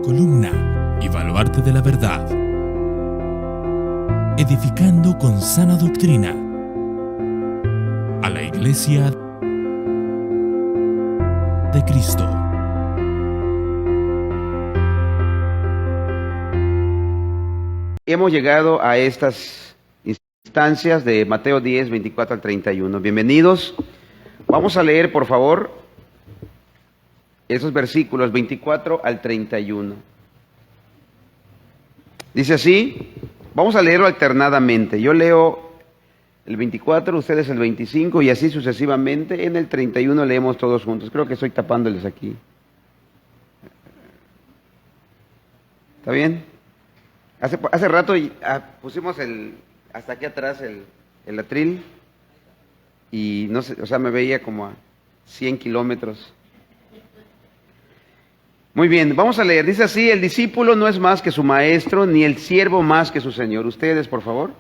columna y baluarte de la verdad, edificando con sana doctrina a la Iglesia de Cristo. Hemos llegado a estas instancias de Mateo 10, 24 al 31. Bienvenidos. Vamos a leer, por favor, esos versículos 24 al 31. Dice así, vamos a leerlo alternadamente. Yo leo el 24, ustedes el 25 y así sucesivamente. En el 31 leemos todos juntos. Creo que estoy tapándoles aquí. ¿Está bien? Hace rato pusimos hasta aquí atrás el atril y no sé, o sea, me veía como a 100 kilómetros. Muy bien, vamos a leer. Dice así, el discípulo no es más que su maestro, ni el siervo más que su señor. Ustedes, por favor.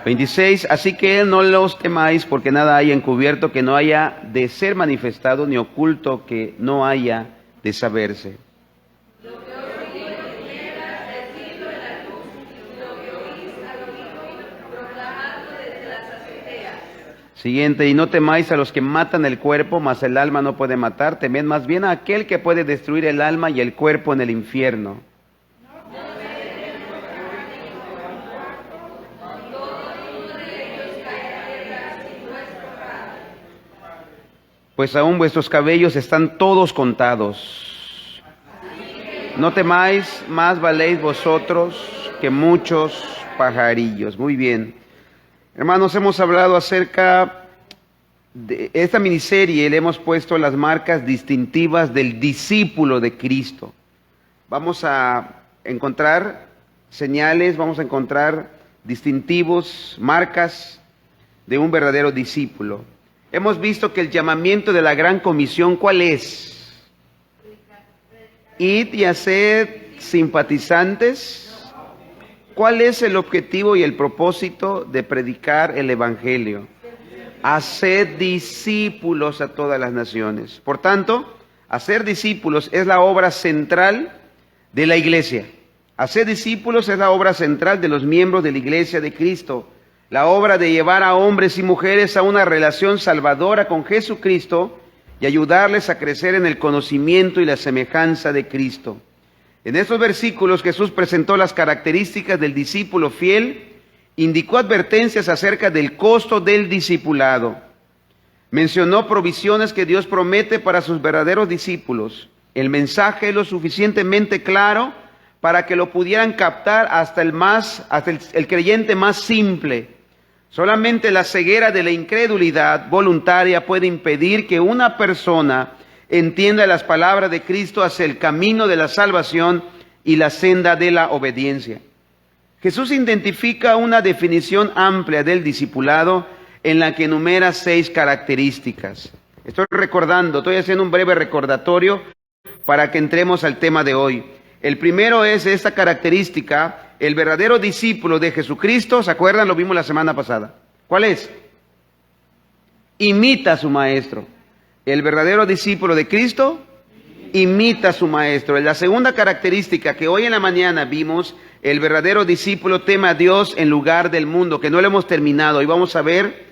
(26) Así que no los temáis, porque nada hay encubierto que no haya de ser manifestado, ni oculto que no haya de saberse. Siguiente, y no temáis a los que matan el cuerpo, mas el alma no puede matar. Temed más bien a aquel que puede destruir el alma y el cuerpo en el infierno. Pues aún vuestros cabellos están todos contados. No temáis, más valéis vosotros que muchos pajarillos. Muy bien. Hermanos, hemos hablado acerca de esta miniserie, le hemos puesto las marcas distintivas del discípulo de Cristo. Vamos a encontrar señales, vamos a encontrar distintivos, marcas de un verdadero discípulo. Hemos visto que el llamamiento de la gran comisión, ¿cuál es? Id y haced simpatizantes. ¿Cuál es el objetivo y el propósito de predicar el evangelio? Haced discípulos a todas las naciones. Por tanto, hacer discípulos es la obra central de la iglesia. Hacer discípulos es la obra central de los miembros de la iglesia de Cristo. La obra de llevar a hombres y mujeres a una relación salvadora con Jesucristo y ayudarles a crecer en el conocimiento y la semejanza de Cristo. En estos versículos Jesús presentó las características del discípulo fiel, indicó advertencias acerca del costo del discipulado, mencionó provisiones que Dios promete para sus verdaderos discípulos. El mensaje es lo suficientemente claro para que lo pudieran captar hasta el creyente más simple. Solamente la ceguera de la incredulidad voluntaria puede impedir que una persona entienda las palabras de Cristo hacia el camino de la salvación y la senda de la obediencia. Jesús identifica una definición amplia del discipulado en la que enumera 6 características. Estoy haciendo un breve recordatorio para que entremos al tema de hoy. El primero es esta característica. El verdadero discípulo de Jesucristo, ¿se acuerdan? Lo vimos la semana pasada. ¿Cuál es? Imita a su maestro. El verdadero discípulo de Cristo imita a su maestro. La segunda característica que hoy en la mañana vimos, el verdadero discípulo teme a Dios en lugar del mundo, que no lo hemos terminado. Y vamos a ver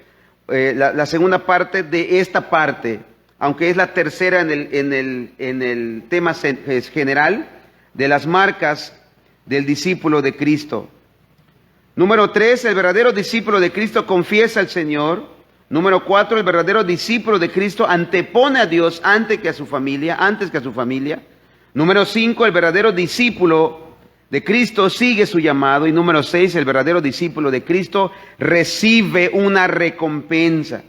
la segunda parte de esta parte, aunque es la tercera en el tema general de las marcas del discípulo de Cristo. Número 3, el verdadero discípulo de Cristo confiesa al Señor. Número 4, el verdadero discípulo de Cristo antepone a Dios antes que a su familia. Número 5, el verdadero discípulo de Cristo sigue su llamado. Y número 6, el verdadero discípulo de Cristo recibe una recompensa.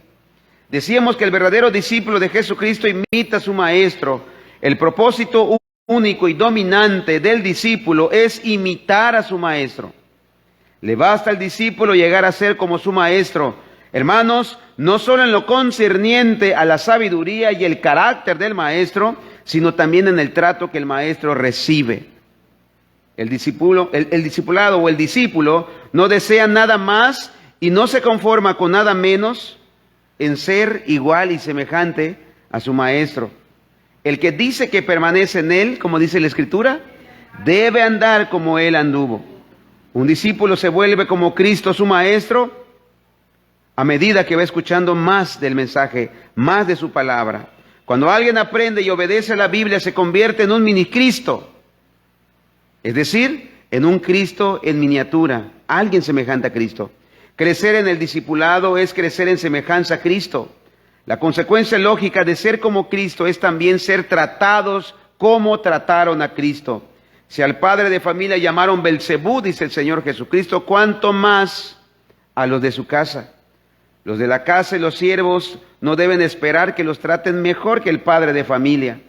Decíamos que el verdadero discípulo de Jesucristo imita a su maestro. El propósito único y dominante del discípulo es imitar a su maestro. Le basta al discípulo llegar a ser como su maestro. Hermanos, no solo en lo concerniente a la sabiduría y el carácter del maestro, sino también en el trato que el maestro recibe. El discipulado o el discípulo no desea nada más y no se conforma con nada menos en ser igual y semejante a su maestro. El que dice que permanece en él, como dice la Escritura, debe andar como él anduvo. Un discípulo se vuelve como Cristo su maestro a medida que va escuchando más del mensaje, más de su palabra. Cuando alguien aprende y obedece a la Biblia, se convierte en un mini Cristo. Es decir, en un Cristo en miniatura, alguien semejante a Cristo. Crecer en el discipulado es crecer en semejanza a Cristo. La consecuencia lógica de ser como Cristo es también ser tratados como trataron a Cristo. Si al padre de familia llamaron Belcebú, dice el Señor Jesucristo, ¿cuánto más a los de su casa? Los de la casa y los siervos no deben esperar que los traten mejor que el padre de familia.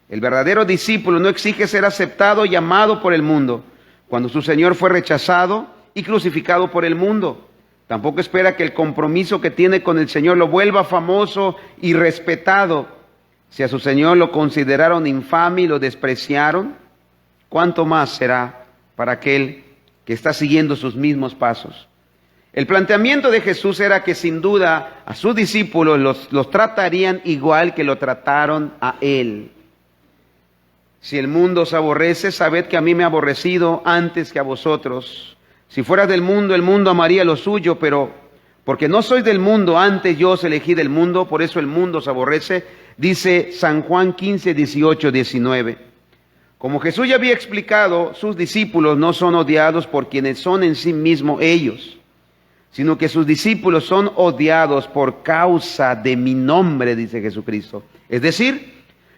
El verdadero discípulo no exige ser aceptado y amado por el mundo, cuando su Señor fue rechazado y crucificado por el mundo. Tampoco espera que el compromiso que tiene con el Señor lo vuelva famoso y respetado. Si a su Señor lo consideraron infame y lo despreciaron, ¿cuánto más será para aquel que está siguiendo sus mismos pasos? El planteamiento de Jesús era que sin duda a sus discípulos los tratarían igual que lo trataron a Él. Si el mundo os aborrece, sabed que a mí me ha aborrecido antes que a vosotros. Si fueras del mundo, el mundo amaría lo suyo, pero porque no sois del mundo, antes yo os elegí del mundo, por eso el mundo os aborrece, dice San Juan 15, 18, 19. Como Jesús ya había explicado, sus discípulos no son odiados por quienes son en sí mismos ellos, sino que sus discípulos son odiados por causa de mi nombre, dice Jesucristo. Es decir,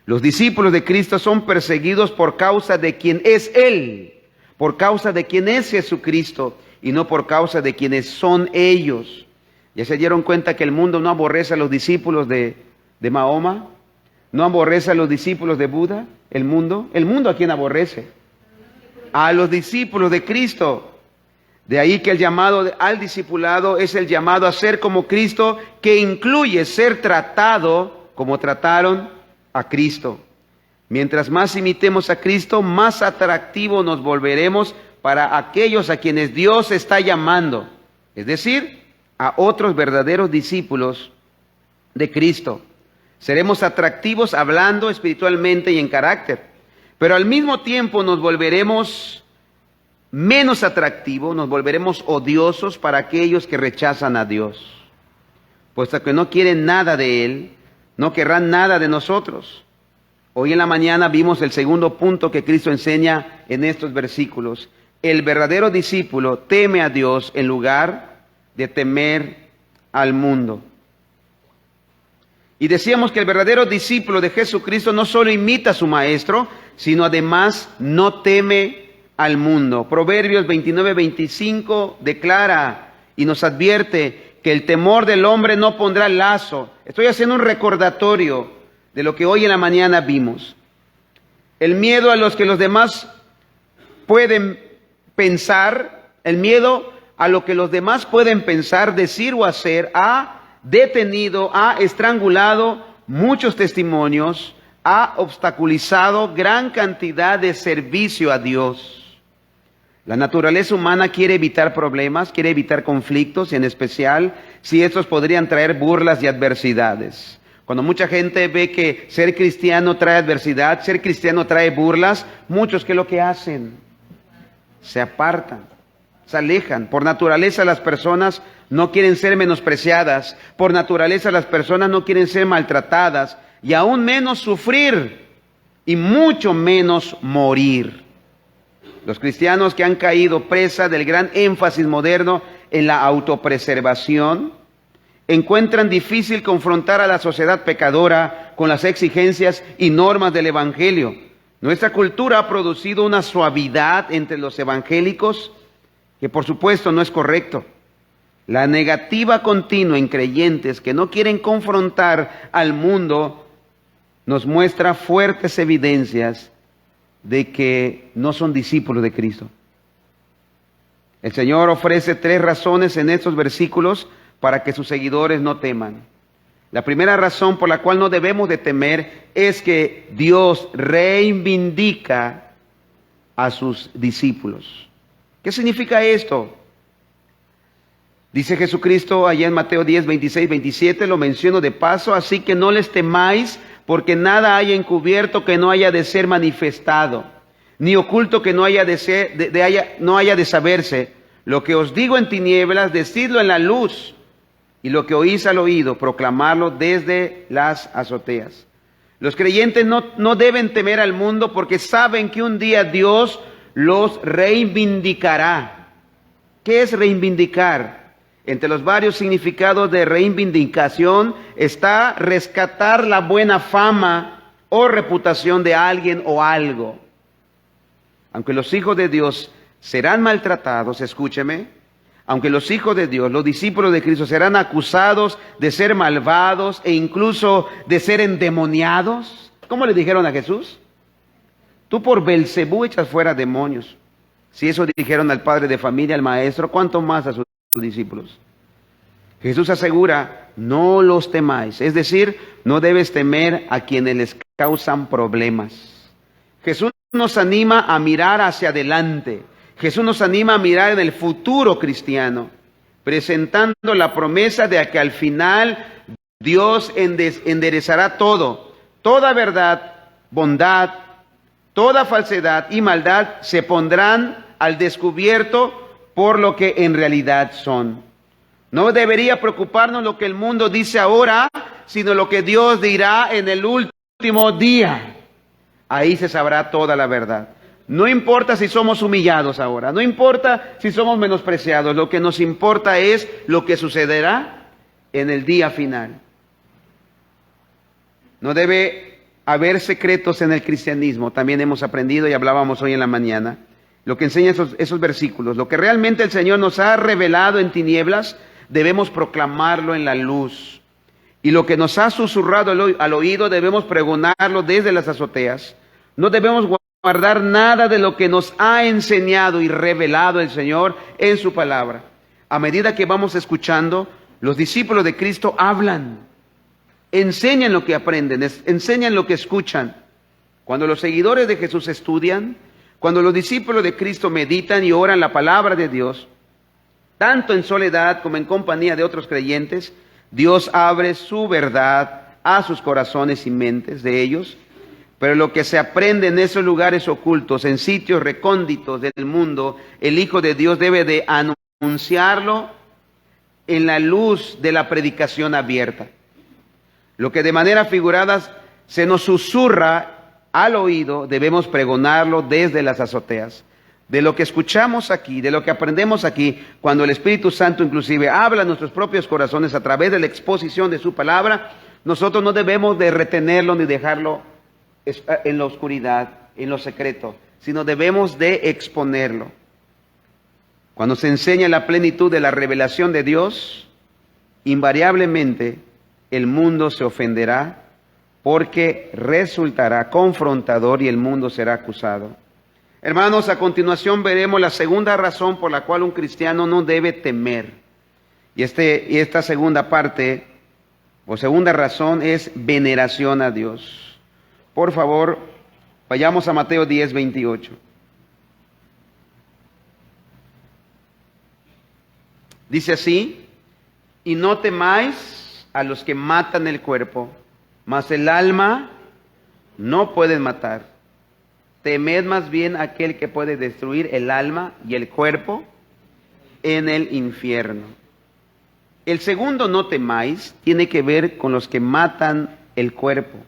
los discípulos de Cristo son perseguidos por causa de quien es Él, por causa de quien es Jesucristo, y no por causa de quienes son ellos. ¿Ya se dieron cuenta que el mundo no aborrece a los discípulos de Mahoma? ¿No aborrece a los discípulos de Buda? ¿El mundo? ¿El mundo a quién aborrece? A los discípulos de Cristo. De ahí que el llamado al discipulado es el llamado a ser como Cristo, que incluye ser tratado como trataron a Cristo. Mientras más imitemos a Cristo, más atractivo nos volveremos para aquellos a quienes Dios está llamando, es decir, a otros verdaderos discípulos de Cristo. Seremos atractivos hablando espiritualmente y en carácter, pero al mismo tiempo nos volveremos menos atractivos, nos volveremos odiosos para aquellos que rechazan a Dios, puesto que no quieren nada de Él, no querrán nada de nosotros. Hoy en la mañana vimos el segundo punto que Cristo enseña en estos versículos. El verdadero discípulo teme a Dios en lugar de temer al mundo. Y decíamos que el verdadero discípulo de Jesucristo no solo imita a su maestro, sino además no teme al mundo. Proverbios 29-25 declara y nos advierte que el temor del hombre no pondrá lazo. Estoy haciendo un recordatorio de lo que hoy en la mañana vimos. El miedo a los que los demás pueden pensar, el miedo a lo que los demás pueden pensar, decir o hacer, ha detenido, ha estrangulado muchos testimonios, ha obstaculizado gran cantidad de servicio a Dios. La naturaleza humana quiere evitar problemas, quiere evitar conflictos, y en especial si estos podrían traer burlas y adversidades. Cuando mucha gente ve que ser cristiano trae adversidad, ser cristiano trae burlas, muchos, ¿qué es lo que hacen? Se apartan, se alejan. Por naturaleza las personas no quieren ser menospreciadas, por naturaleza las personas no quieren ser maltratadas, y aún menos sufrir, y mucho menos morir. Los cristianos que han caído presa del gran énfasis moderno en la autopreservación, encuentran difícil confrontar a la sociedad pecadora con las exigencias y normas del Evangelio. Nuestra cultura ha producido una suavidad entre los evangélicos que por supuesto no es correcto. La negativa continua en creyentes que no quieren confrontar al mundo nos muestra fuertes evidencias de que no son discípulos de Cristo. El Señor ofrece 3 razones en estos versículos para que sus seguidores no teman. La primera razón por la cual no debemos de temer es que Dios reivindica a sus discípulos. ¿Qué significa esto? Dice Jesucristo allá en Mateo 10, 26, 27, lo menciono de paso, así que no les temáis, porque nada haya encubierto que no haya de ser manifestado, ni oculto que no haya de saberse. Lo que os digo en tinieblas, decidlo en la luz, y lo que oís al oído, proclamarlo desde las azoteas. Los creyentes no deben temer al mundo porque saben que un día Dios los reivindicará. ¿Qué es reivindicar? Entre los varios significados de reivindicación está rescatar la buena fama o reputación de alguien o algo. Aunque los hijos de Dios serán maltratados, escúcheme, aunque los hijos de Dios, los discípulos de Cristo, serán acusados de ser malvados e incluso de ser endemoniados. ¿Cómo le dijeron a Jesús? Tú por Belcebú echas fuera demonios. Si eso dijeron al padre de familia, al maestro, ¿cuánto más a sus discípulos? Jesús asegura, no los temáis. Es decir, no debes temer a quienes les causan problemas. Jesús nos anima a mirar hacia adelante. Jesús nos anima a mirar en el futuro cristiano, presentando la promesa de que al final Dios enderezará todo. Toda verdad, bondad, toda falsedad y maldad se pondrán al descubierto por lo que en realidad son. No debería preocuparnos lo que el mundo dice ahora, sino lo que Dios dirá en el último día. Ahí se sabrá toda la verdad. No importa si somos humillados ahora, no importa si somos menospreciados, lo que nos importa es lo que sucederá en el día final. No debe haber secretos en el cristianismo, también hemos aprendido y hablábamos hoy en la mañana. Lo que enseñan esos versículos, lo que realmente el Señor nos ha revelado en tinieblas, debemos proclamarlo en la luz. Y lo que nos ha susurrado al oído, debemos pregonarlo desde las azoteas. No debemos guardar nada de lo que nos ha enseñado y revelado el Señor en su palabra. A medida que vamos escuchando, los discípulos de Cristo hablan, enseñan lo que aprenden, enseñan lo que escuchan. Cuando los seguidores de Jesús estudian, cuando los discípulos de Cristo meditan y oran la palabra de Dios, tanto en soledad como en compañía de otros creyentes, Dios abre su verdad a sus corazones y mentes de ellos. Pero lo que se aprende en esos lugares ocultos, en sitios recónditos del mundo, el Hijo de Dios debe de anunciarlo en la luz de la predicación abierta. Lo que de manera figurada se nos susurra al oído, debemos pregonarlo desde las azoteas. De lo que escuchamos aquí, de lo que aprendemos aquí, cuando el Espíritu Santo inclusive habla a nuestros propios corazones a través de la exposición de su palabra, nosotros no debemos de retenerlo ni dejarlo en la oscuridad, en lo secreto, sino debemos de exponerlo. Cuando se enseña la plenitud de la revelación de Dios, invariablemente el mundo se ofenderá porque resultará confrontador y el mundo será acusado. Hermanos, a continuación veremos la segunda razón por la cual un cristiano no debe temer. Y esta segunda parte, o segunda razón, es veneración a Dios. Por favor, vayamos a Mateo 10, 28. Dice así, y no temáis a los que matan el cuerpo, mas el alma no pueden matar. Temed más bien a aquel que puede destruir el alma y el cuerpo en el infierno. El segundo no temáis tiene que ver con los que matan el cuerpo.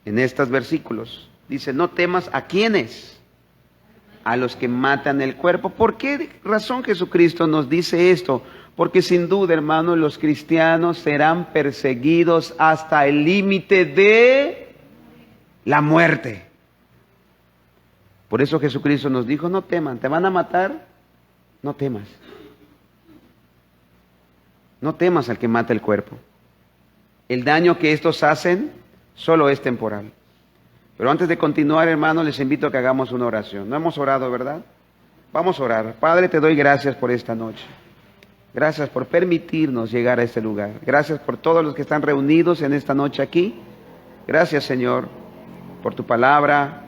En estos versículos dice, no temas a quiénes, a los que matan el cuerpo. ¿Por qué razón Jesucristo nos dice esto? Porque sin duda, hermanos, los cristianos serán perseguidos hasta el límite de la muerte. Por eso Jesucristo nos dijo, no teman, ¿te van a matar? No temas. No temas al que mata el cuerpo. El daño que estos hacen solo es temporal. Pero antes de continuar, hermanos, les invito a que hagamos una oración. No hemos orado, ¿verdad? Vamos a orar. Padre, te doy gracias por esta noche. Gracias por permitirnos llegar a este lugar. Gracias por todos los que están reunidos en esta noche aquí. Gracias, Señor, por tu palabra.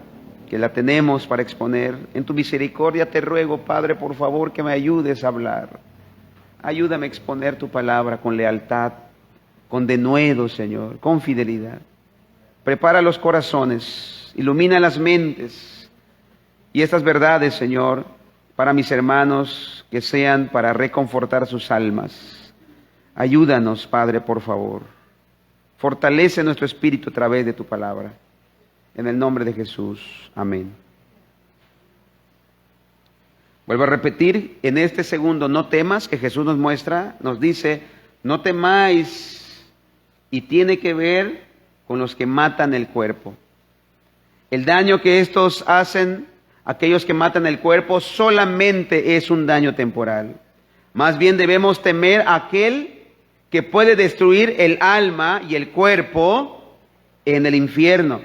que la tenemos para exponer. En tu misericordia te ruego, Padre, por favor, que me ayudes a hablar. Ayúdame a exponer tu palabra con lealtad, con denuedo, Señor, con fidelidad. Prepara los corazones, ilumina las mentes y estas verdades, Señor, para mis hermanos, que sean para reconfortar sus almas. Ayúdanos, Padre, por favor. Fortalece nuestro espíritu a través de tu palabra. En el nombre de Jesús. Amén. Vuelvo a repetir, en este segundo no temas que Jesús nos muestra, nos dice, no temáis, y tiene que ver con los que matan el cuerpo. El daño que estos hacen, aquellos que matan el cuerpo, solamente es un daño temporal. Más bien debemos temer a aquel que puede destruir el alma y el cuerpo en el infierno.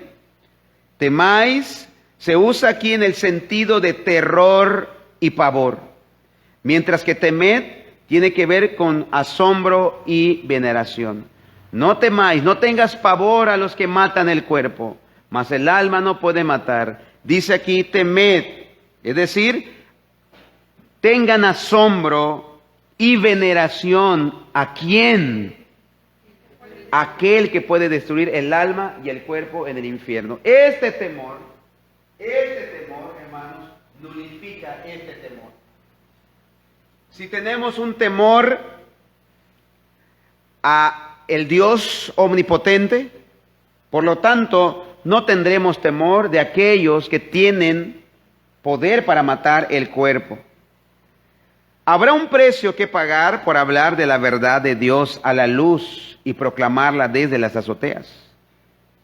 Temáis se usa aquí en el sentido de terror y pavor, mientras que temed tiene que ver con asombro y veneración. No temáis, no tengas pavor a los que matan el cuerpo, mas el alma no puede matar. Dice aquí temed, es decir, tengan asombro y veneración. ¿A quién? Aquel que puede destruir el alma y el cuerpo en el infierno. Este temor, hermanos, nulifica este temor. Si tenemos un temor a el Dios omnipotente, por lo tanto, no tendremos temor de aquellos que tienen poder para matar el cuerpo. Habrá un precio que pagar por hablar de la verdad de Dios a la luz y proclamarla desde las azoteas.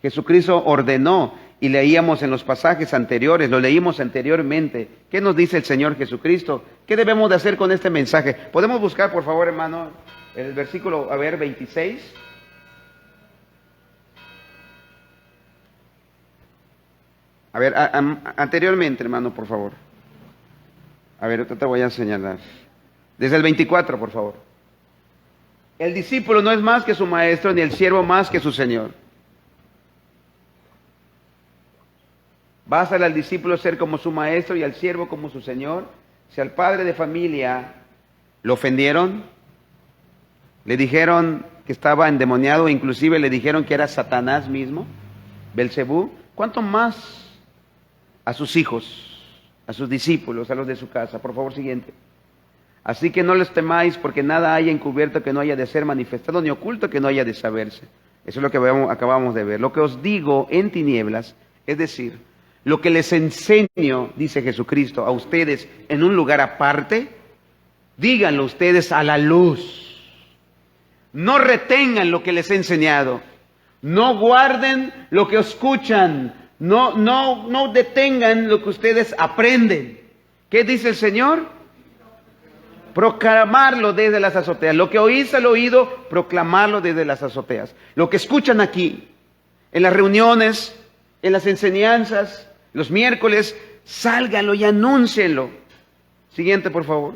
Jesucristo ordenó, y leíamos en los pasajes anteriores, lo leímos anteriormente. ¿Qué nos dice el Señor Jesucristo? ¿Qué debemos de hacer con este mensaje? ¿Podemos buscar, por favor, hermano, el versículo, 26? Anteriormente, hermano, por favor. Ahorita te voy a señalar. Desde el 24, por favor. El discípulo no es más que su maestro, ni el siervo más que su señor. Basta al discípulo ser como su maestro y al siervo como su señor. Si al padre de familia lo ofendieron, le dijeron que estaba endemoniado, inclusive le dijeron que era Satanás mismo, Belcebú, ¿cuánto más a sus hijos, a sus discípulos, a los de su casa? Por favor, siguiente. Así que no les temáis, porque nada haya encubierto que no haya de ser manifestado, ni oculto que no haya de saberse. Eso es lo que acabamos de ver. Lo que os digo en tinieblas, es decir, lo que les enseño, dice Jesucristo, a ustedes en un lugar aparte, díganlo ustedes a la luz. No retengan lo que les he enseñado. No guarden lo que escuchan. No detengan lo que ustedes aprenden. ¿Qué dice el Señor? Proclamarlo desde las azoteas. Lo que oís al oído, proclamarlo desde las azoteas. Lo que escuchan aquí, en las reuniones, en las enseñanzas, los miércoles, sálganlo y anúncienlo. Siguiente, por favor.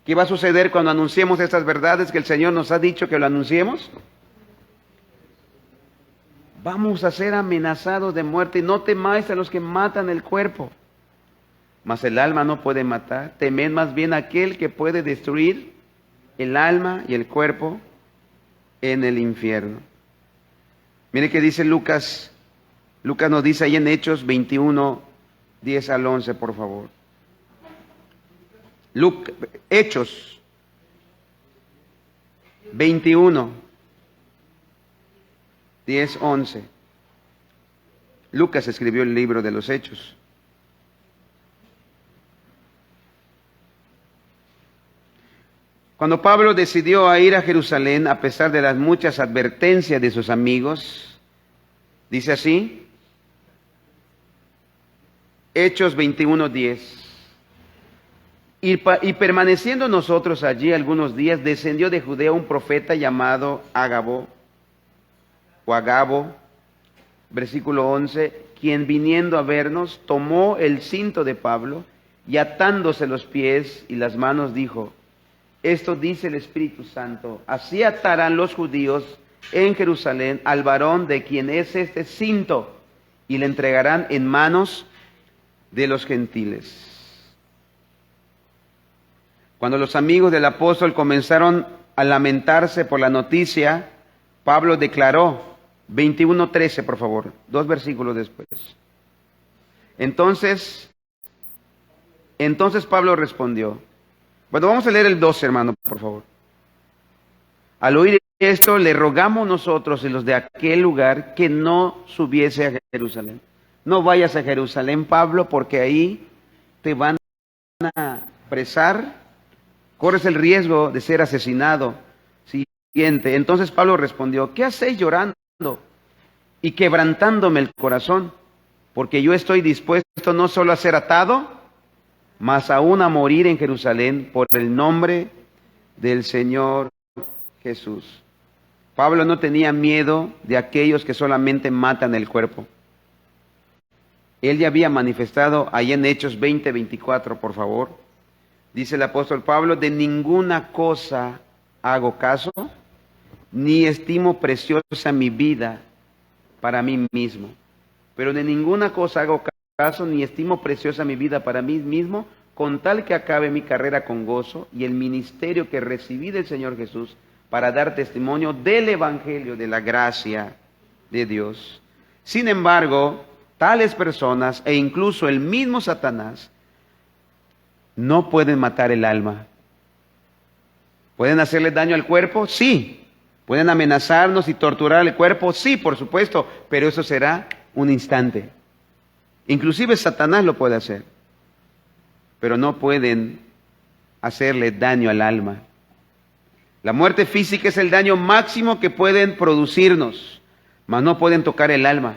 ¿Qué va a suceder cuando anunciemos estas verdades que el Señor nos ha dicho que lo anunciemos? Vamos a ser amenazados de muerte. No temáis a los que matan el cuerpo, mas el alma no puede matar. Temed más bien a aquel que puede destruir el alma y el cuerpo en el infierno. Mire que dice Lucas. Lucas nos dice ahí en Hechos 21, 10 al 11, por favor. Hechos 21, 10, 11. Lucas escribió el libro de los Hechos. Cuando Pablo decidió ir a Jerusalén, a pesar de las muchas advertencias de sus amigos, dice así, Hechos 21:10, y permaneciendo nosotros allí algunos días, descendió de Judea un profeta llamado Agabo, versículo 11, quien viniendo a vernos, tomó el cinto de Pablo y atándose los pies y las manos dijo, esto dice el Espíritu Santo, así atarán los judíos en Jerusalén al varón de quien es este cinto, y le entregarán en manos de los gentiles. Cuando los amigos del apóstol comenzaron a lamentarse por la noticia, Pablo declaró, 21:13, por favor, 2 versículos después. Entonces Pablo respondió. Bueno, vamos a leer el 12, hermano, por favor. Al oír esto, le rogamos nosotros y los de aquel lugar que no subiese a Jerusalén. No vayas a Jerusalén, Pablo, porque ahí te van a presar, corres el riesgo de ser asesinado. Siguiente. Entonces Pablo respondió, ¿qué hacéis llorando y quebrantándome el corazón? Porque yo estoy dispuesto no solo a ser atado, mas aún a morir en Jerusalén por el nombre del Señor Jesús. Pablo no tenía miedo de aquellos que solamente matan el cuerpo. Él ya había manifestado ahí en Hechos 20:24, por favor. Dice el apóstol Pablo, de ninguna cosa hago caso, ni estimo preciosa mi vida para mí mismo. Pero de ninguna cosa hago caso, ni estimo preciosa mi vida para mí mismo, con tal que acabe mi carrera con gozo y el ministerio que recibí del Señor Jesús para dar testimonio del Evangelio de la gracia de Dios. Sin embargo, tales personas e incluso el mismo Satanás no pueden matar el alma. ¿Pueden hacerle daño al cuerpo? Sí. ¿Pueden amenazarnos y torturar el cuerpo? Sí, por supuesto, pero eso será un instante. Inclusive Satanás lo puede hacer, pero no pueden hacerle daño al alma. La muerte física es el daño máximo que pueden producirnos, mas no pueden tocar el alma.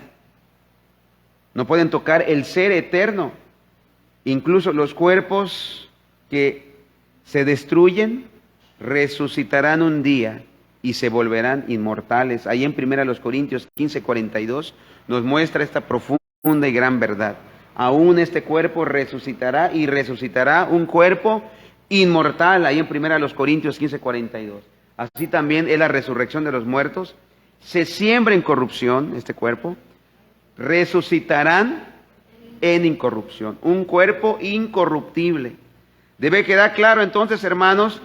No pueden tocar el ser eterno. Incluso los cuerpos que se destruyen resucitarán un día y se volverán inmortales. Ahí en 1 Corintios 15:42 nos muestra esta profunda y gran verdad. Aún este cuerpo resucitará y resucitará un cuerpo inmortal. Ahí en 1 Corintios 15:42. Así también es la resurrección de los muertos. Se siembra en corrupción este cuerpo, resucitarán en incorrupción. Un cuerpo incorruptible. Debe quedar claro entonces, hermanos,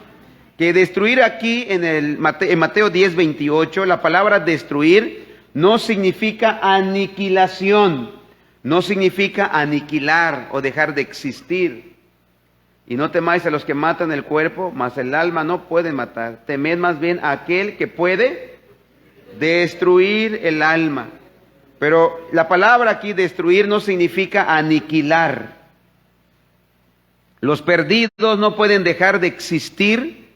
que destruir aquí en Mateo 10:28, la palabra destruir no significa aniquilación, no significa aniquilar o dejar de existir. Y no temáis a los que matan el cuerpo, mas el alma no puede matar. Temed más bien a aquel que puede destruir el alma. Pero la palabra aquí destruir no significa aniquilar. Los perdidos no pueden dejar de existir,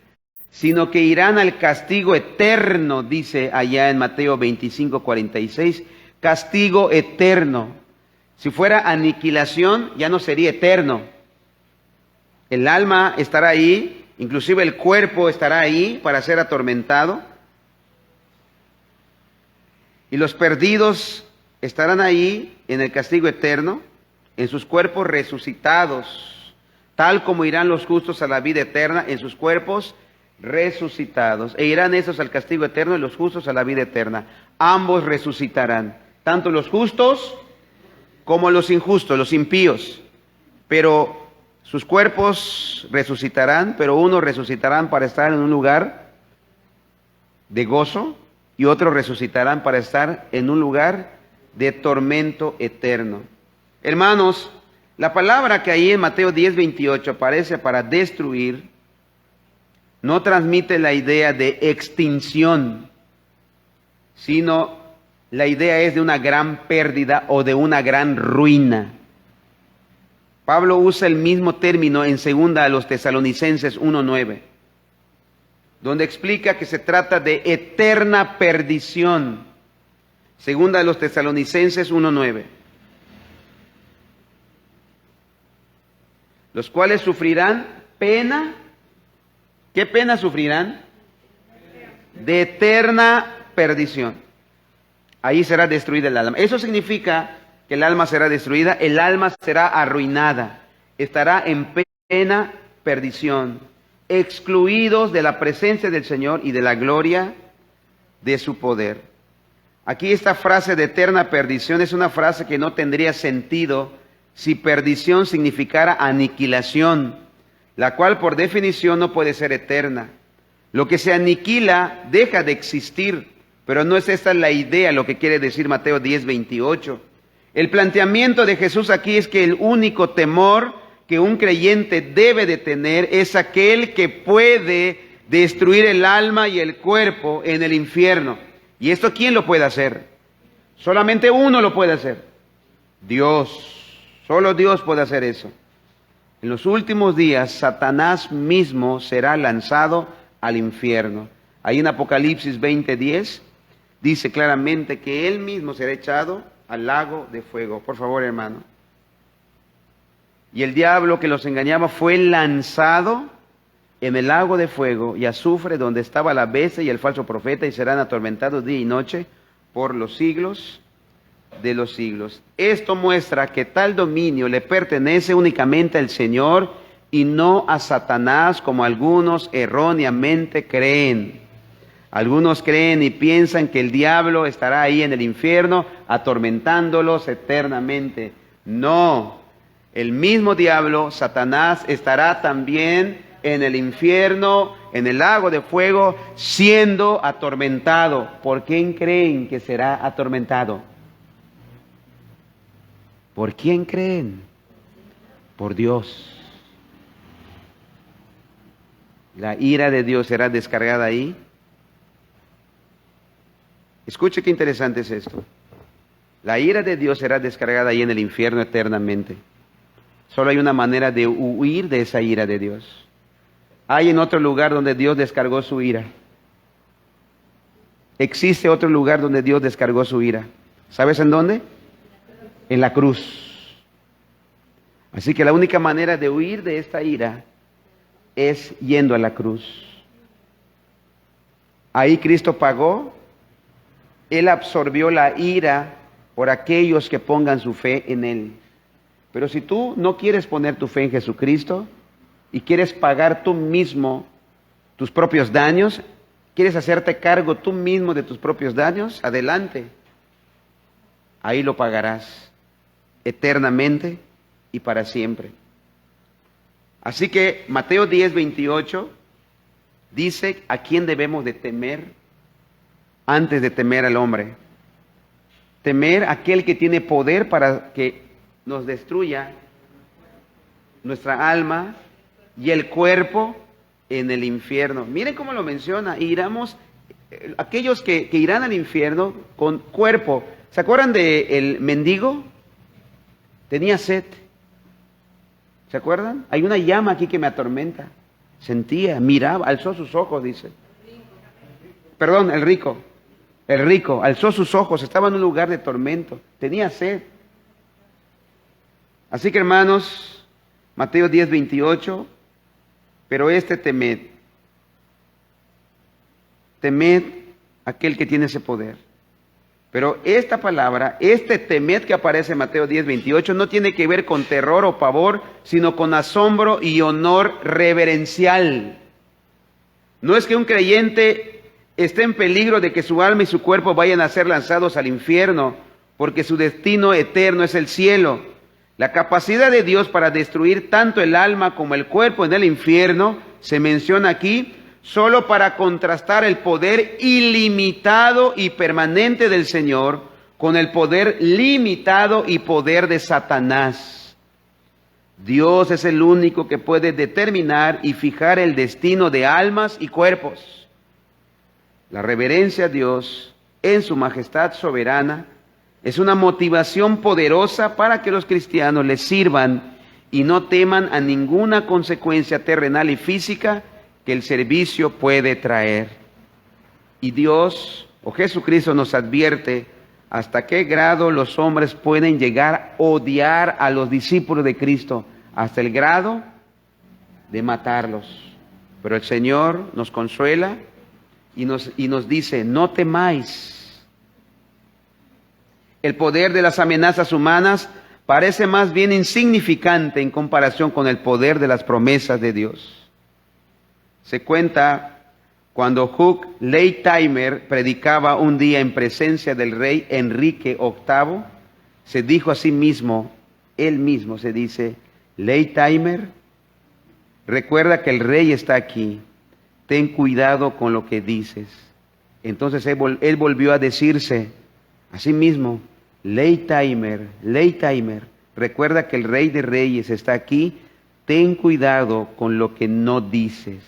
sino que irán al castigo eterno, dice allá en Mateo 25:46, castigo eterno. Si fuera aniquilación, ya no sería eterno. El alma estará ahí, inclusive el cuerpo estará ahí para ser atormentado. Y los perdidos estarán ahí en el castigo eterno, en sus cuerpos resucitados, tal como irán los justos a la vida eterna, en sus cuerpos resucitados. E irán esos al castigo eterno y los justos a la vida eterna. Ambos resucitarán, tanto los justos como los injustos, los impíos. Pero sus cuerpos resucitarán, pero unos resucitarán para estar en un lugar de gozo y otros resucitarán para estar en un lugar de tormento eterno. Hermanos, la palabra que ahí en Mateo 10:28 aparece para destruir, no transmite la idea de extinción, sino la idea es de una gran pérdida o de una gran ruina. Pablo usa el mismo término en 2 a los Tesalonicenses 1:9, donde explica que se trata de eterna perdición. 2 a los Tesalonicenses 1:9. Los cuales sufrirán pena. ¿Qué pena sufrirán? De eterna perdición. Ahí será destruida el alma. Eso significa que el alma será destruida, el alma será arruinada, estará en pena perdición, excluidos de la presencia del Señor y de la gloria de su poder. Aquí esta frase de eterna perdición es una frase que no tendría sentido si perdición significara aniquilación, la cual por definición no puede ser eterna. Lo que se aniquila deja de existir, pero no es esta la idea, lo que quiere decir Mateo 10:28. El planteamiento de Jesús aquí es que el único temor que un creyente debe de tener es aquel que puede destruir el alma y el cuerpo en el infierno. ¿Y esto quién lo puede hacer? Solamente uno lo puede hacer. Dios. Solo Dios puede hacer eso. En los últimos días, Satanás mismo será lanzado al infierno. Ahí en Apocalipsis 20:10 dice claramente que él mismo será echado al lago de fuego. Por favor, hermano. Y el diablo que los engañaba fue lanzado en el lago de fuego y azufre, donde estaba la bestia y el falso profeta, y serán atormentados día y noche por los siglos de los siglos. Esto muestra que tal dominio le pertenece únicamente al Señor y no a Satanás, como algunos erróneamente creen. Algunos creen y piensan que el diablo estará ahí en el infierno atormentándolos eternamente. No, el mismo diablo, Satanás, estará también en el infierno, en el lago de fuego, siendo atormentado. ¿Por quién creen que será atormentado? ¿Por quién creen? Por Dios. La ira de Dios será descargada ahí. Escuche qué interesante es esto. La ira de Dios será descargada ahí en el infierno eternamente. Solo hay una manera de huir de esa ira de Dios. Hay en otro lugar donde Dios descargó su ira. Existe otro lugar donde Dios descargó su ira. ¿Sabes en dónde? En la cruz. Así que la única manera de huir de esta ira es yendo a la cruz. Ahí Cristo pagó. Él absorbió la ira por aquellos que pongan su fe en Él. Pero si tú no quieres poner tu fe en Jesucristo y quieres pagar tú mismo tus propios daños, quieres hacerte cargo tú mismo de tus propios daños, adelante. Ahí lo pagarás eternamente y para siempre. Así que Mateo 10:28 dice a quién debemos de temer antes de temer al hombre. Temer a aquel que tiene poder para que nos destruya nuestra alma y el cuerpo en el infierno. Miren cómo lo menciona. Aquellos que irán al infierno con cuerpo. ¿Se acuerdan del mendigo? Tenía sed. ¿Se acuerdan? Hay una llama aquí que me atormenta. Sentía, miraba, alzó sus ojos, dice. Perdón, el rico. El rico alzó sus ojos, estaba en un lugar de tormento, tenía sed. Así que, hermanos, Mateo 10:28, pero temed. Temed aquel que tiene ese poder. Pero esta palabra, temed que aparece en Mateo 10:28, no tiene que ver con terror o pavor, sino con asombro y honor reverencial. No es que un creyente esté en peligro de que su alma y su cuerpo vayan a ser lanzados al infierno, porque su destino eterno es el cielo. La capacidad de Dios para destruir tanto el alma como el cuerpo en el infierno se menciona aquí solo para contrastar el poder ilimitado y permanente del Señor con el poder limitado y poder de Satanás. Dios es el único que puede determinar y fijar el destino de almas y cuerpos. La reverencia a Dios en su majestad soberana es una motivación poderosa para que los cristianos le sirvan y no teman a ninguna consecuencia terrenal y física que el servicio puede traer. Y Dios, o Jesucristo, nos advierte hasta qué grado los hombres pueden llegar a odiar a los discípulos de Cristo, hasta el grado de matarlos. Pero el Señor nos consuela y nos dice, no temáis. El poder de las amenazas humanas parece más bien insignificante en comparación con el poder de las promesas de Dios. Se cuenta Cuando Hugh Leitheimer predicaba un día en presencia del rey Enrique VIII, se dijo a sí mismo, él mismo se dice: Leitheimer, recuerda que el rey está aquí, ten cuidado con lo que dices. Entonces él volvió a decirse a sí mismo: Leitheimer, Leitheimer, recuerda que el rey de reyes está aquí, ten cuidado con lo que no dices.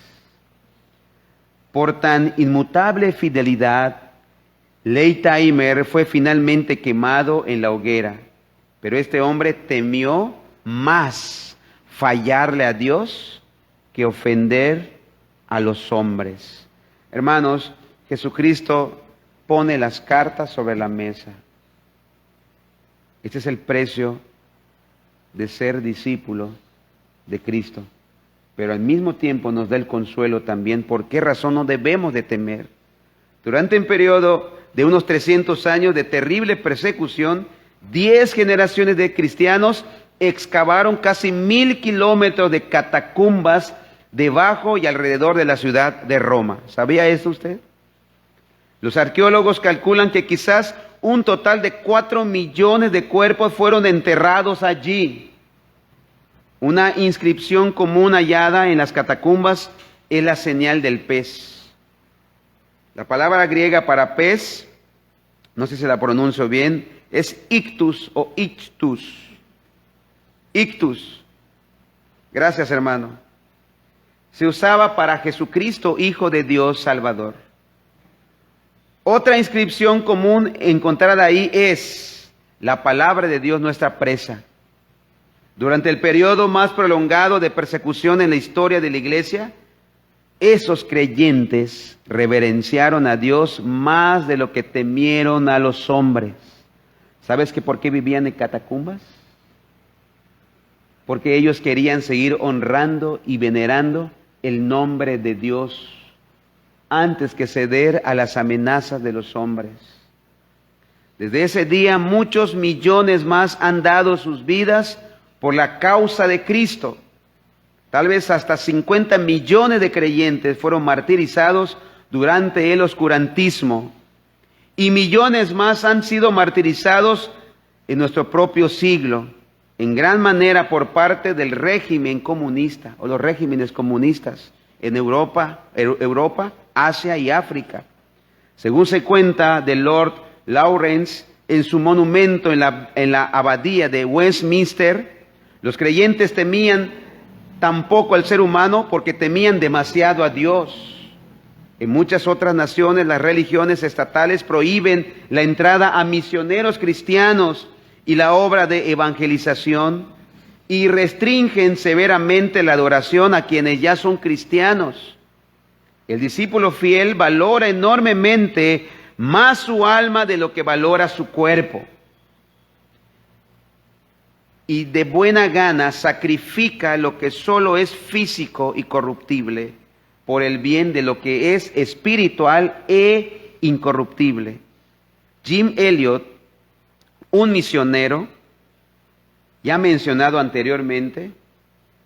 Por tan inmutable fidelidad, Leitheimer fue finalmente quemado en la hoguera, pero este hombre temió más fallarle a Dios que ofender a los hombres. Hermanos, Jesucristo pone las cartas sobre la mesa. Este es el precio de ser discípulo de Cristo, pero al mismo tiempo nos da el consuelo también. ¿Por qué razón no debemos de temer? Durante un periodo de unos 300 años de terrible persecución, 10 generaciones de cristianos excavaron casi 1000 kilómetros de catacumbas debajo y alrededor de la ciudad de Roma. ¿Sabía eso usted? Los arqueólogos calculan que quizás un total de 4 millones de cuerpos fueron enterrados allí. Una inscripción común hallada en las catacumbas es la señal del pez. La palabra griega para pez, no sé si la pronuncio bien, es ictus o ictus. Ictus. Gracias, hermano. Se usaba para Jesucristo, Hijo de Dios Salvador. Otra inscripción común encontrada ahí es la palabra de Dios, nuestra presa. Durante el periodo más prolongado de persecución en la historia de la iglesia, esos creyentes reverenciaron a Dios más de lo que temieron a los hombres. ¿Sabes que por qué vivían en catacumbas? Porque ellos querían seguir honrando y venerando el nombre de Dios antes que ceder a las amenazas de los hombres. Desde ese día muchos millones más han dado sus vidas por la causa de Cristo. Tal vez hasta 50 millones de creyentes fueron martirizados durante el oscurantismo, y millones más han sido martirizados en nuestro propio siglo, en gran manera por parte del régimen comunista o los regímenes comunistas en Europa, Asia y África. Según se cuenta de Lord Lawrence en su monumento en la abadía de Westminster, los creyentes temían tan poco al ser humano porque temían demasiado a Dios. En muchas otras naciones, las religiones estatales prohíben la entrada a misioneros cristianos y la obra de evangelización, y restringen severamente la adoración a quienes ya son cristianos. El discípulo fiel valora enormemente más su alma de lo que valora su cuerpo, y de buena gana sacrifica lo que solo es físico y corruptible por el bien de lo que es espiritual e incorruptible. Jim Elliot, un misionero ya mencionado anteriormente,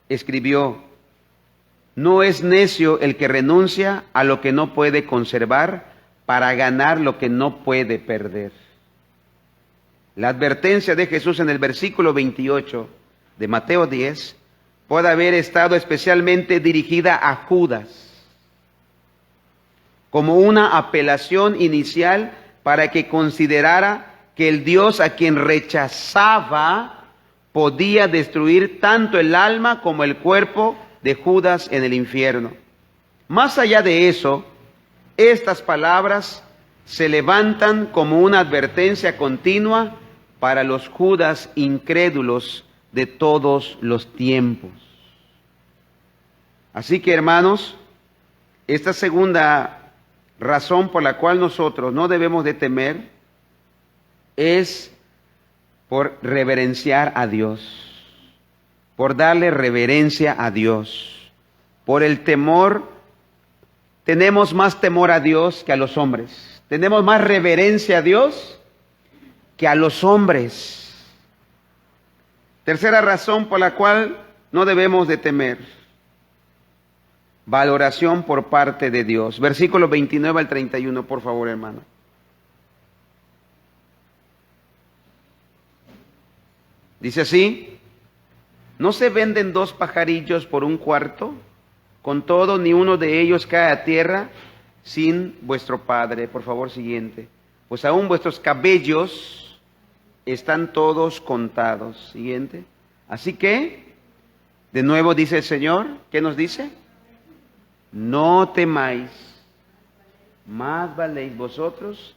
escribió: no es necio el que renuncia a lo que no puede conservar para ganar lo que no puede perder. La advertencia de Jesús en el versículo 28 de Mateo 10 puede haber estado especialmente dirigida a Judas, como una apelación inicial para que considerara que el Dios a quien rechazaba podía destruir tanto el alma como el cuerpo de Judas en el infierno. Más allá de eso, estas palabras se levantan como una advertencia continua para los Judas incrédulos de todos los tiempos. Así que, hermanos, esta segunda razón por la cual nosotros no debemos de temer es por reverenciar a Dios, por darle reverencia a Dios. Por el temor, tenemos más temor a Dios que a los hombres. Tenemos más reverencia a Dios que a los hombres. Tercera razón por la cual no debemos de temer. valoración por parte de Dios. Versículos 29 al 31, por favor, hermano. Dice así: ¿no se venden 2 pajarillos por 1 cuarto? Con todo, ni uno de ellos cae a tierra sin vuestro Padre. Por favor, siguiente. Pues aún vuestros cabellos están todos contados. Siguiente. Así que, de nuevo dice el Señor, ¿qué nos dice? No temáis, más valéis vosotros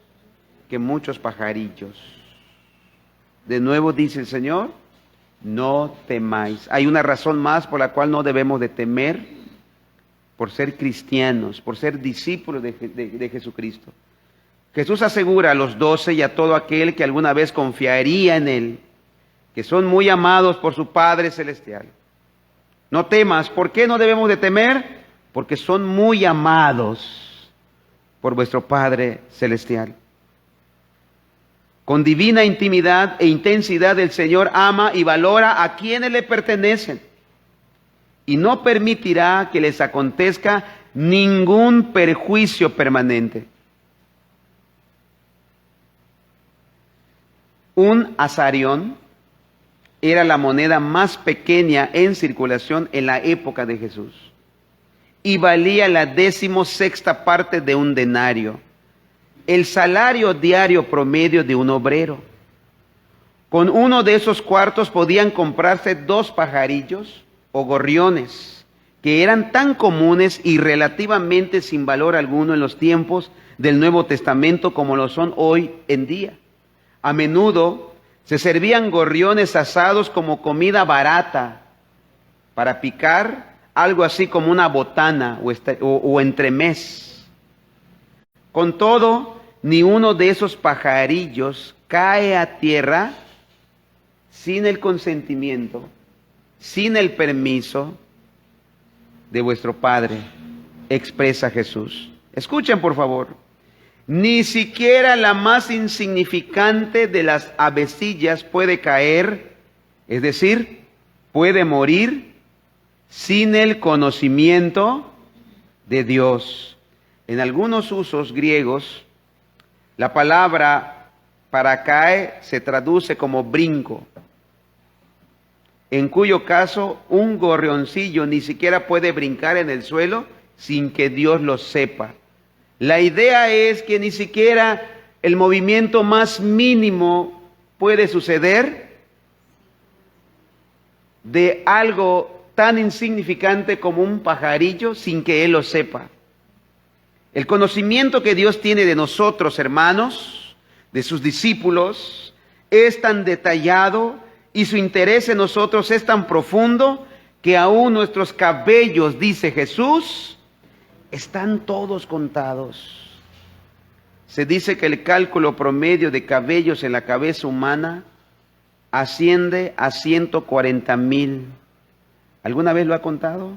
que muchos pajarillos. De nuevo dice el Señor, no temáis. Hay una razón más por la cual no debemos de temer, por ser cristianos, por ser discípulos de Jesucristo. Jesús asegura a los 12 y a todo aquel que alguna vez confiaría en Él, que son muy amados por su Padre Celestial. No temas. ¿Por qué no debemos de temer? Porque son muy amados por vuestro Padre Celestial. Con divina intimidad e intensidad el Señor ama y valora a quienes le pertenecen y no permitirá que les acontezca ningún perjuicio permanente. Un asarión era la moneda más pequeña en circulación en la época de Jesús y valía la 16ª parte de un denario, el salario diario promedio de un obrero. Con uno de esos cuartos podían comprarse 2 pajarillos o gorriones, que eran tan comunes y relativamente sin valor alguno en los tiempos del Nuevo Testamento como lo son hoy en día. A menudo se servían gorriones asados como comida barata para picar, algo así como una botana o entremés. Con todo, ni uno de esos pajarillos cae a tierra sin el consentimiento, sin el permiso de vuestro Padre, expresa Jesús. Escuchen, por favor. Ni siquiera la más insignificante de las avecillas puede caer, es decir, puede morir sin el conocimiento de Dios. En algunos usos griegos, la palabra para cae se traduce como brinco, en cuyo caso un gorrioncillo ni siquiera puede brincar en el suelo sin que Dios lo sepa. La idea es que ni siquiera el movimiento más mínimo puede suceder de algo tan insignificante como un pajarillo sin que Él lo sepa. El conocimiento que Dios tiene de nosotros, hermanos, de sus discípulos, es tan detallado y su interés en nosotros es tan profundo que aún nuestros cabellos, dice Jesús, están todos contados. Se dice que el cálculo promedio de cabellos en la cabeza humana asciende a 140,000. ¿Alguna vez lo ha contado?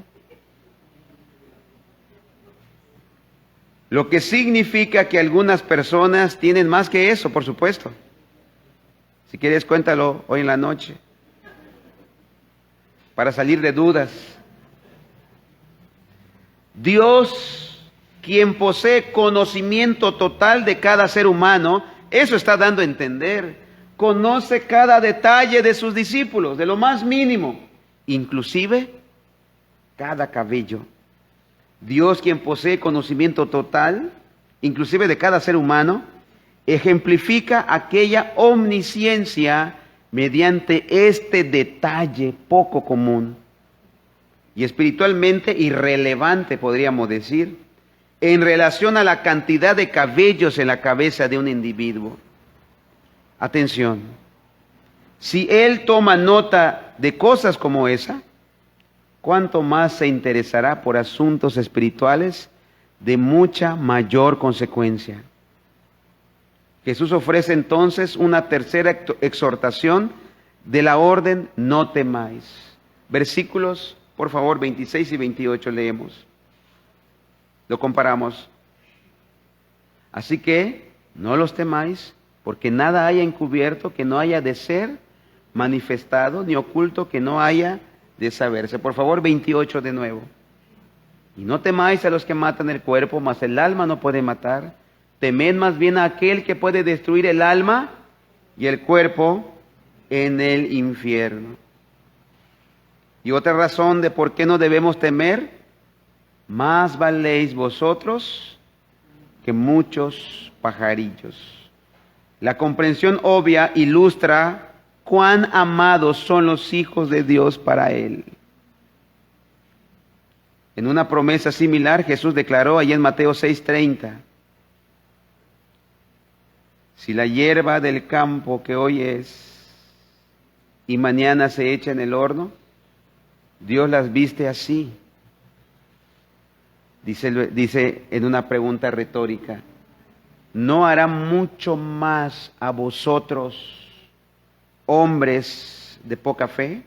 Lo que significa que algunas personas tienen más que eso, por supuesto. Si quieres, cuéntalo hoy en la noche, para salir de dudas. Dios, quien posee conocimiento total de cada ser humano, eso está dando a entender, conoce cada detalle de sus discípulos, de lo más mínimo, inclusive cada cabello. Dios, quien posee conocimiento total, inclusive de cada ser humano, ejemplifica aquella omnisciencia mediante este detalle poco común y espiritualmente irrelevante, podríamos decir, en relación a la cantidad de cabellos en la cabeza de un individuo. Atención, si Él toma nota de cosas como esa, ¿cuánto más se interesará por asuntos espirituales de mucha mayor consecuencia? Jesús ofrece entonces una tercera exhortación de la orden no temáis. Versículos, por favor, 26 y 28 leemos. Lo comparamos. Así que no los temáis, porque nada haya encubierto que no haya de ser manifestado, ni oculto que no haya de saberse. Por favor, 28 de nuevo. Y no temáis a los que matan el cuerpo, mas el alma no puede matar. Temed más bien a aquel que puede destruir el alma y el cuerpo en el infierno. Y otra razón de por qué no debemos temer: más valéis vosotros que muchos pajarillos. La comprensión obvia ilustra cuán amados son los hijos de Dios para Él. En una promesa similar, Jesús declaró allí en Mateo 6:30, si la hierba del campo que hoy es y mañana se echa en el horno, Dios las viste así. Dice en una pregunta retórica, ¿no hará mucho más a vosotros, hombres de poca fe?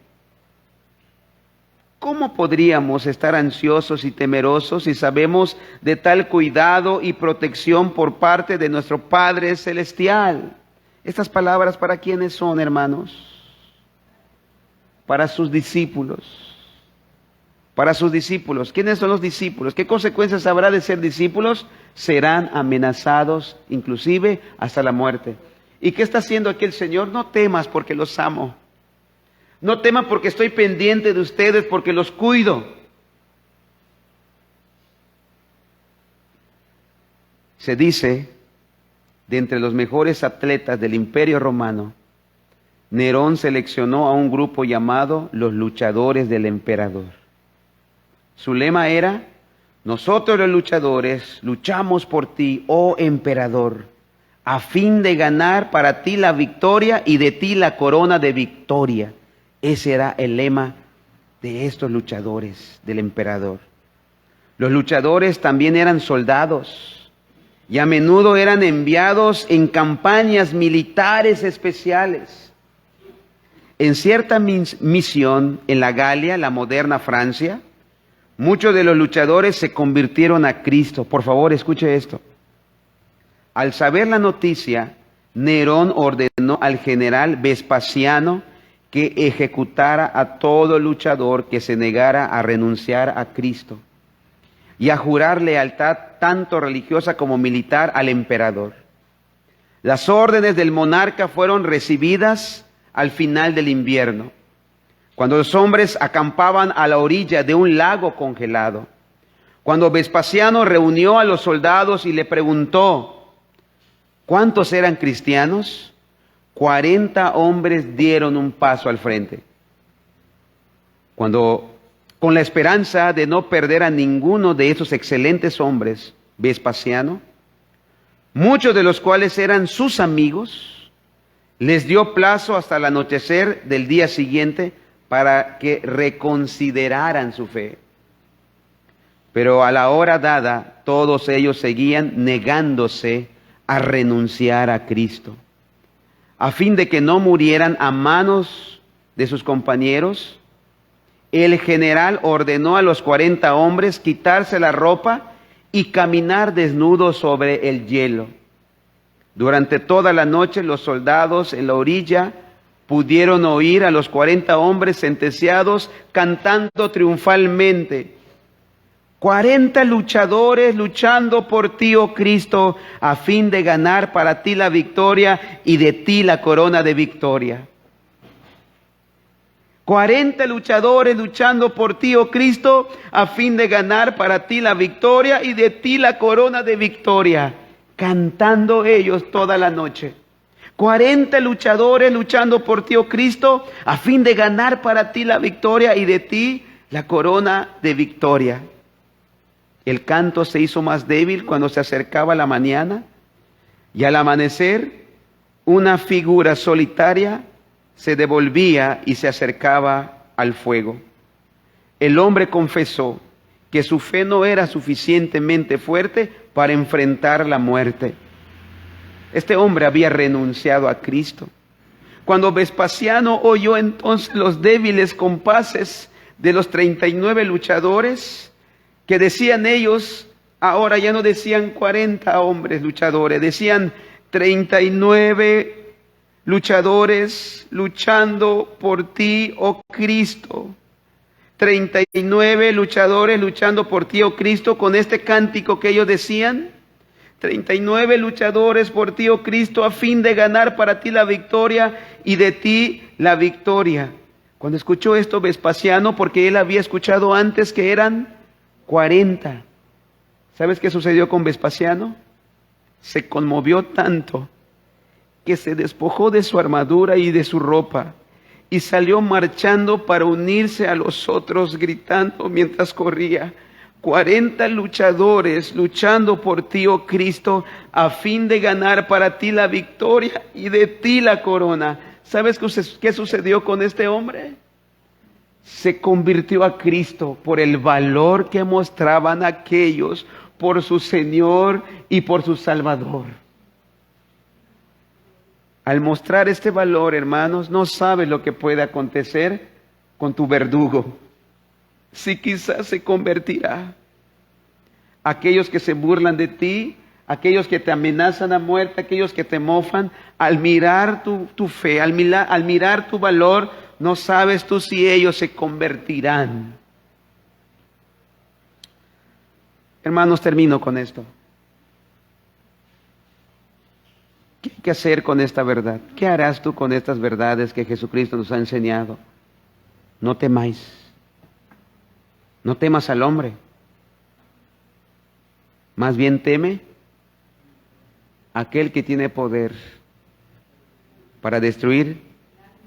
¿Cómo podríamos estar ansiosos y temerosos si sabemos de tal cuidado y protección por parte de nuestro Padre Celestial? Estas palabras, ¿para quiénes son, hermanos? Para sus discípulos. Para sus discípulos. ¿Quiénes son los discípulos? ¿Qué consecuencias habrá de ser discípulos? Serán amenazados, inclusive hasta la muerte. ¿Y qué está haciendo aquí el Señor? No temas, porque los amo. No teman porque estoy pendiente de ustedes, porque los cuido. Se dice, de entre los mejores atletas del Imperio Romano, Nerón seleccionó a un grupo llamado los luchadores del emperador. Su lema era: nosotros los luchadores luchamos por ti, oh emperador, a fin de ganar para ti la victoria y de ti la corona de victoria. Ese era el lema de estos luchadores del emperador. Los luchadores también eran soldados y a menudo eran enviados en campañas militares especiales. En cierta misión en la Galia, la moderna Francia, muchos de los luchadores se convirtieron a Cristo. Por favor, escuche esto. Al saber la noticia, Nerón ordenó al general Vespasiano que ejecutara a todo luchador que se negara a renunciar a Cristo y a jurar lealtad tanto religiosa como militar al emperador. Las órdenes del monarca fueron recibidas al final del invierno, cuando los hombres acampaban a la orilla de un lago congelado. Cuando Vespasiano reunió a los soldados y le preguntó, ¿cuántos eran cristianos? 40 hombres dieron un paso al frente. Con la esperanza de no perder a ninguno de esos excelentes hombres, Vespasiano, muchos de los cuales eran sus amigos, les dio plazo hasta el anochecer del día siguiente para que reconsideraran su fe. Pero a la hora dada, todos ellos seguían negándose a renunciar a Cristo. A fin de que no murieran a manos de sus compañeros, el general ordenó a los 40 hombres quitarse la ropa y caminar desnudos sobre el hielo. Durante toda la noche los soldados en la orilla pudieron oír a los 40 hombres sentenciados cantando triunfalmente: 40 luchadores luchando por ti, oh Cristo, a fin de ganar para ti la victoria y de ti la corona de victoria. 40 luchadores luchando por ti, oh Cristo, a fin de ganar para ti la victoria y de ti la corona de victoria. Cantando ellos toda la noche. 40 luchadores luchando por ti, oh Cristo, a fin de ganar para ti la victoria y de ti la corona de victoria. El canto se hizo más débil cuando se acercaba la mañana, y al amanecer una figura solitaria se devolvía y se acercaba al fuego. El hombre confesó que su fe no era suficientemente fuerte para enfrentar la muerte. Este hombre había renunciado a Cristo. Cuando Vespasiano oyó entonces los débiles compases de los 39 luchadores, que decían ellos, ahora ya no decían 40 hombres luchadores, decían 39 luchadores luchando por ti, oh Cristo. 39 luchadores luchando por ti, oh Cristo, con este cántico que ellos decían. 39 luchadores por ti, oh Cristo, a fin de ganar para ti la victoria y de ti la victoria. Cuando escuchó esto Vespasiano, porque él había escuchado antes que eran 40. ¿Sabes qué sucedió con Vespasiano? Se conmovió tanto que se despojó de su armadura y de su ropa y salió marchando para unirse a los otros, gritando mientras corría: 40 luchadores luchando por ti, oh Cristo, a fin de ganar para ti la victoria y de ti la corona. ¿Sabes qué sucedió con este hombre? Se convirtió a Cristo por el valor que mostraban aquellos por su Señor y por su Salvador. Al mostrar este valor, hermanos, no sabes lo que puede acontecer con tu verdugo. Si quizás se convertirá. Aquellos que se burlan de ti, aquellos que te amenazan a muerte, aquellos que te mofan, al mirar tu fe, al mirar tu valor, no sabes tú si ellos se convertirán. Hermanos, termino con esto. ¿Qué hay que hacer con esta verdad? ¿Qué harás tú con estas verdades que Jesucristo nos ha enseñado? No temáis. No temas al hombre. Más bien teme a aquel que tiene poder para destruir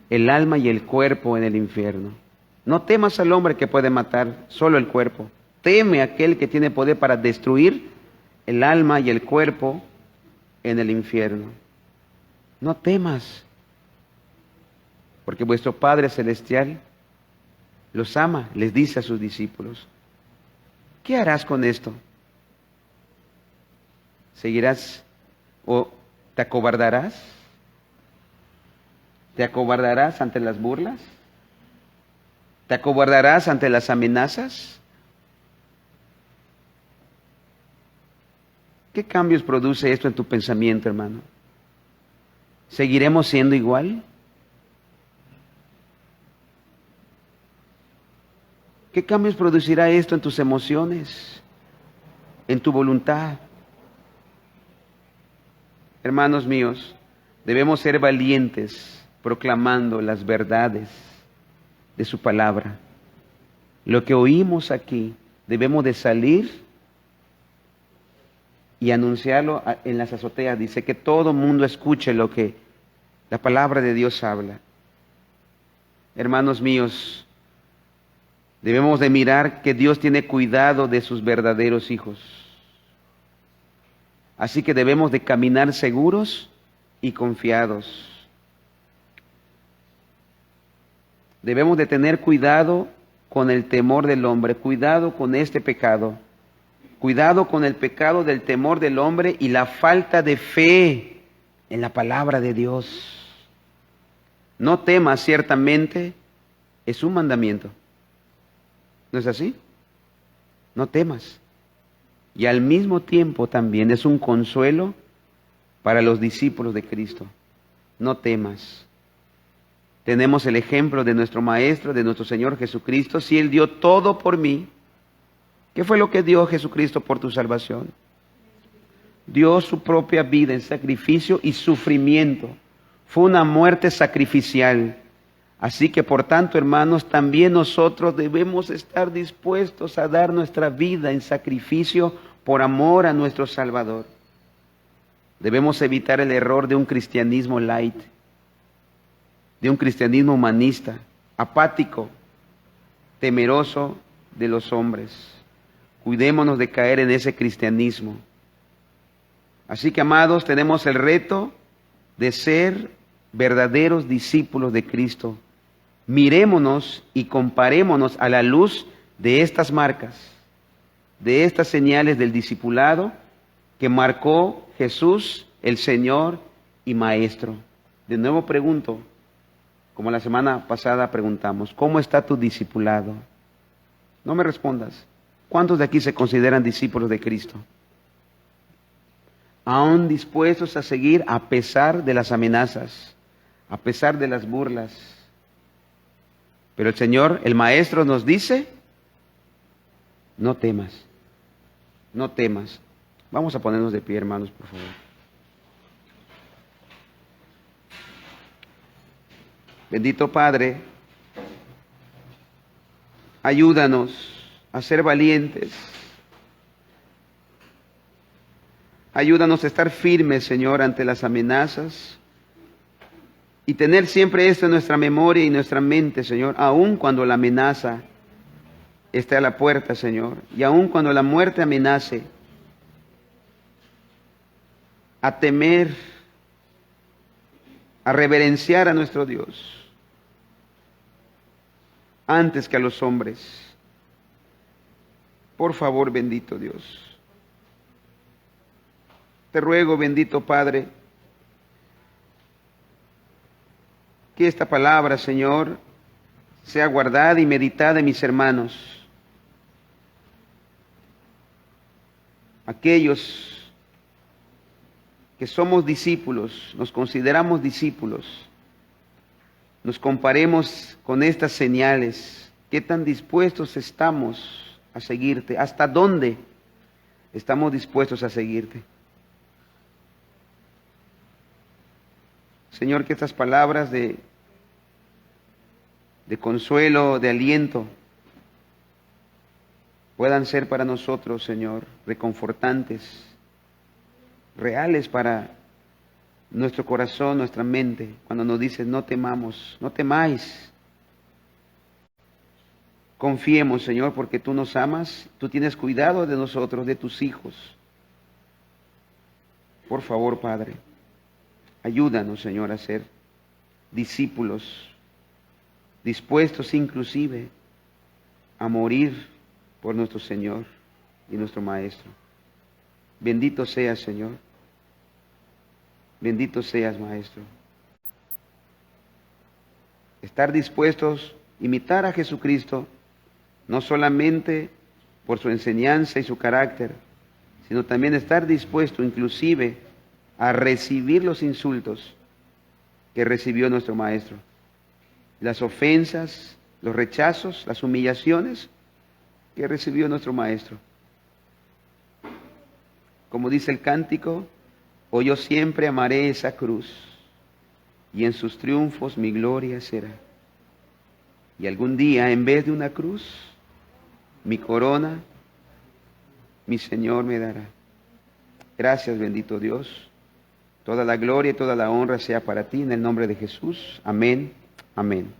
el alma y el cuerpo en el infierno. No temas al hombre que puede matar solo el cuerpo. Teme a aquel que tiene poder para destruir el alma y el cuerpo en el infierno. No temas, porque vuestro Padre Celestial los ama, les dice a sus discípulos. ¿Qué harás con esto? ¿Seguirás o te acobardarás? ¿Te acobardarás ante las burlas? ¿Te acobardarás ante las amenazas? ¿Qué cambios produce esto en tu pensamiento, hermano? ¿Seguiremos siendo igual? ¿Qué cambios producirá esto en tus emociones, en tu voluntad? Hermanos míos, debemos ser valientes proclamando las verdades de su palabra. Lo que oímos aquí, debemos de salir y anunciarlo en las azoteas. Dice que todo mundo escuche lo que la palabra de Dios habla. Hermanos míos, debemos de mirar que Dios tiene cuidado de sus verdaderos hijos. Así que debemos de caminar seguros y confiados. Debemos de tener cuidado con el temor del hombre, cuidado con este pecado. Cuidado con el pecado del temor del hombre y la falta de fe en la palabra de Dios. No temas, ciertamente, es un mandamiento. ¿No es así? No temas. Y al mismo tiempo también es un consuelo para los discípulos de Cristo. No temas. Tenemos el ejemplo de nuestro Maestro, de nuestro Señor Jesucristo. Si Él dio todo por mí, ¿qué fue lo que dio Jesucristo por tu salvación? Dio su propia vida en sacrificio y sufrimiento. Fue una muerte sacrificial. Así que por tanto, hermanos, también nosotros debemos estar dispuestos a dar nuestra vida en sacrificio por amor a nuestro Salvador. Debemos evitar el error de un cristianismo light, de un cristianismo humanista, apático, temeroso de los hombres. Cuidémonos de caer en ese cristianismo. Así que, amados, tenemos el reto de ser verdaderos discípulos de Cristo. Mirémonos y comparémonos a la luz de estas marcas, de estas señales del discipulado que marcó Jesús, el Señor y Maestro. De nuevo pregunto, como la semana pasada preguntamos, ¿cómo está tu discipulado? No me respondas. ¿Cuántos de aquí se consideran discípulos de Cristo? Aún dispuestos a seguir a pesar de las amenazas, a pesar de las burlas. Pero el Señor, el Maestro, nos dice, no temas, no temas. Vamos a ponernos de pie, hermanos, por favor. Bendito Padre, ayúdanos a ser valientes. Ayúdanos a estar firmes, Señor, ante las amenazas y tener siempre esto en nuestra memoria y nuestra mente, Señor, aun cuando la amenaza esté a la puerta, Señor, y aun cuando la muerte amenace, a temer, a reverenciar a nuestro Dios antes que a los hombres. Por favor, bendito Dios. Te ruego, bendito Padre, que esta palabra, Señor, sea guardada y meditada en mis hermanos. Aquellos que somos discípulos, nos consideramos discípulos, nos comparemos con estas señales. ¿Qué tan dispuestos estamos a seguirte? ¿Hasta dónde estamos dispuestos a seguirte? Señor, que estas palabras de consuelo, de aliento, puedan ser para nosotros, Señor, reconfortantes, reales para nuestro corazón, nuestra mente, cuando nos dices, no temamos, no temáis. Confiemos, Señor, porque tú nos amas, tú tienes cuidado de nosotros, de tus hijos. Por favor, Padre, ayúdanos, Señor, a ser discípulos, dispuestos inclusive a morir por nuestro Señor y nuestro Maestro. Bendito seas, Señor. Bendito seas, Maestro. Estar dispuestos a imitar a Jesucristo, no solamente por su enseñanza y su carácter, sino también estar dispuesto inclusive a recibir los insultos que recibió nuestro Maestro, las ofensas, los rechazos, las humillaciones que recibió nuestro Maestro. Como dice el cántico, oh, yo siempre amaré esa cruz, y en sus triunfos mi gloria será. Y algún día, en vez de una cruz, mi corona, mi Señor me dará. Gracias, bendito Dios. Toda la gloria y toda la honra sea para ti, en el nombre de Jesús. Amén. Amén.